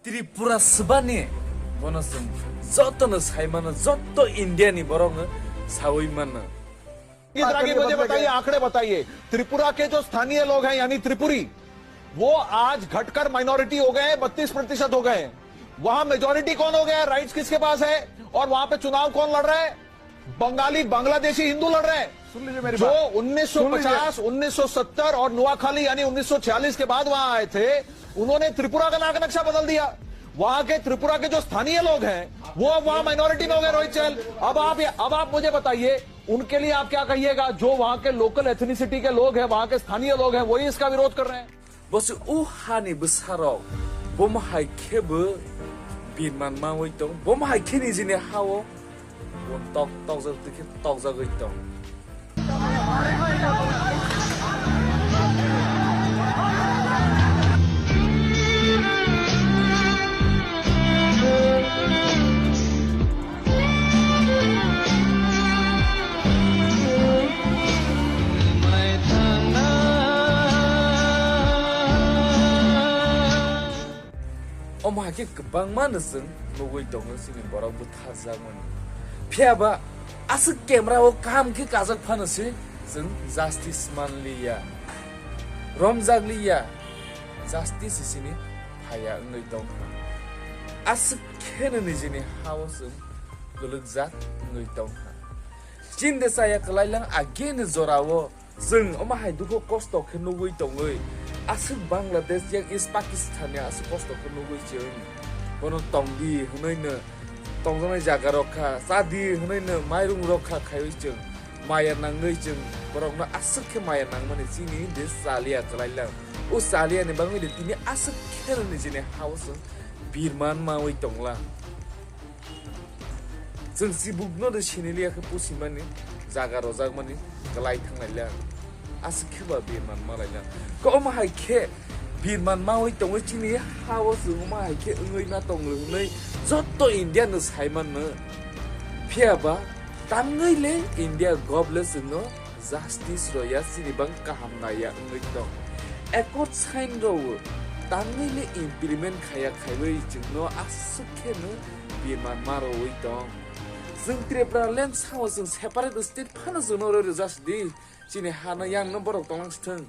Tripura sebani bonasum zoto sai mana zoto India ni borong सावई मन इधर आगे मुझे बताइए, आंकड़े बताइए। त्रिपुरा के जो स्थानीय लोग हैं यानी त्रिपुरी, वो आज घटकर माइनॉरिटी हो गए, 32% हो गए। वहां मेजॉरिटी कौन हो गया, राइट्स किसके पास है, और वहां पे चुनाव कौन लड़ रहा है? बंगाली बांग्लादेशी हिंदू लड़ रहे हैं। सुन लीजिए मेरी जो बात। 1950, 1970 और नुआखाली यानी 1946 के बाद वहां आए थे, उन्होंने त्रिपुरा का नाक नक्शा बदल दिया। वहां के त्रिपुरा के जो स्थानीय लोग हैं वो अब वहां माइनॉरिटी में हो गए। रोहित चहल, अब आप मुझे बताइए, उनके लिए आप क्या कहिएगा? जो वहां के लोकल एथनिसिटी के लोग हैं, वहां के स्थानीय लोग हैं, वही इसका विरोध कर रहे हैं। बस हानि बसाराव बम हाइखेब बिरमान मावै दं बम हाइखेनि जिने हावो वन तक तक जागै दं Omahake kebang mana seng logoi dong sini borang buthazaman. Piaba asik kamera o kam ke kazak phanasi seng justice manliya. Romzagliya justice sini phaya ngai dong. Asik kene ni jini hawo seng gulukzat ngai dong. Jinde saya kelailang again zorawo seng omahai duko kosto ke logoi dong oi. Asik Bangladesh yang is Pakistan ya asik kosto kenugui jeng, kono tongdi hunai ne, tongzonai jaga rokha, sadi hunai ne, mairung rokha kayu jeng, maya nangai jeng, borong na asik ke maya nang mana sini des salia kelailang, salia ne bangun di sini asik kena ni sini house, Birman mau itonglah, jeng sibuk no de sini lihat ke pusiman ni, jaga rozak mana kelai tangailang. Asik keba Birman malailang. Ko omahai ke Birman mau itong chini hawo sung omahai ke ngoi na tong lunai zoto India no saiman no. Piaba tangai le India goble sung justice roya sini bang kaham naya ngoi tong. Ekot sain ro tangai le implement khaya khaiwei jing no asuk ke no Birman maro itong. Sung Tripura land sawo sung separate state phana sung no ro justice Sini hana yang nomor tolong seteng,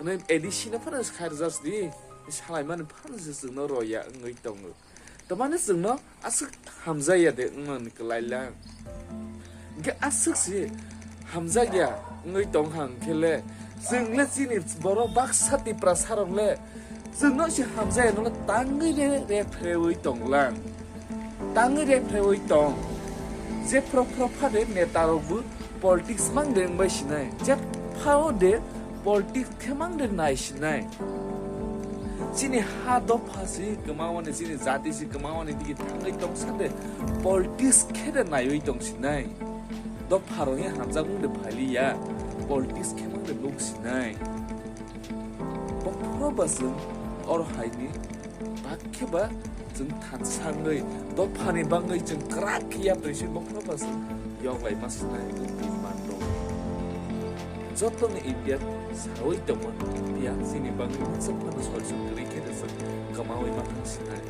ini edisi apa nih sekarang jadi, salai mana panas sesungguhnya roya ngai tong, teman sesungguhnya asik Hamzah ya deh ngan kelailang, gak asik sih Hamzah ya ngai tong hang kele, senglet sini baru baksa di prasarong le, senglet si Hamzah ya nolak tangi deh reprewoi tong lang, tangi reprewoi tong, je pro pada netarogu Politics mang den bai sinai jak phao de politics khemang den nai sinai sini ha do phasi kemauan sini jati si kemauan di thangai tong sade politics khede nai oi tong sinai do pharo ya hamza gung de phali ya politics khemang de lok sinai bokro basung or haini bakhe ba jung than sangai do phani bangai jung krak ya presin bokro basung yang lai masnai Zoto ni India sawai teman dia sini bangun sepenuh soal sendiri kita kamau makan sinai.